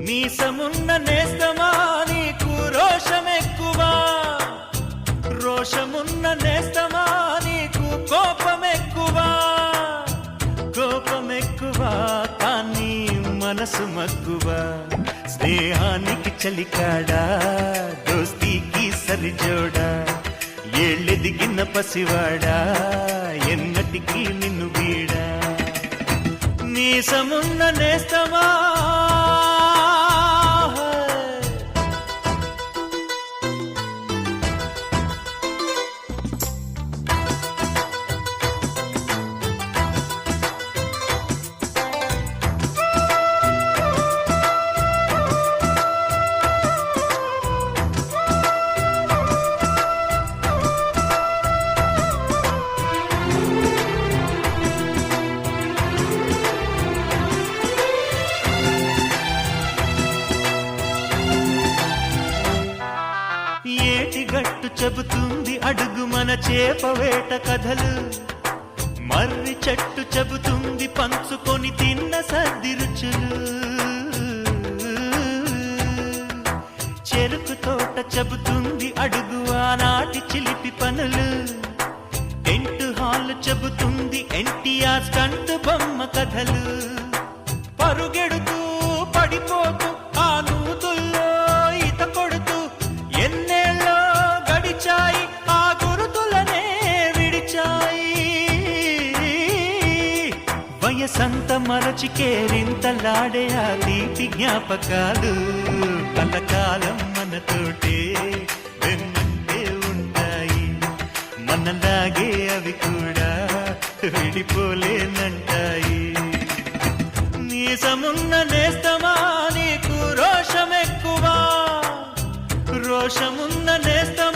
నీసమున్న నేస్తమా నీకు రోషమెక్కువా, రోషమున్న నేస్తమా నీకు కోపమెక్కువా, కోపమెక్కువా కానీ మనసు మక్కువా. స్నేహానికి చలికాడా దోస్తీకి సరిజోడా, ఏళ్ళెదిగిన పసివాడా ఎన్నటికీ నిన్ను వీడా. నీసమున్న నేస్తమా ఏటిగట్టు చెబుతుంది అడుగు మన చేపవేట కథలు, మర్రి చెట్టు చెబుతుంది పంచుకొని తిన్న సర్ది రుచులు, చెరుకు తోట చెబుతుంది అడుగు ఆనాటి చిలిపి పనులు, టెంట్ హాల్ చెబుతుంది ఎన్టీఆర్ స్టంట్ బొమ్మ కథలు. పరుగెడుతూ పడిపోతూ ఆ నూతుల్లో ఈత కొడుతూ ఎన్నేళ్ళో గడిచాయి ఆ గురుతులనే విడిచాయి. వయసంత మరచి కేరింతలాడే ఆ తీపి జ్ఞాపకాలు కలకాలం మనతోటే వెన్నంటే ఉంటాయి. మనలాగే అవి కూడా విడిపోలేనంటాయి. నీసమున్న నేస్తమా నీకు రోషమెక్కువా, రోషమున్న నేస్తమా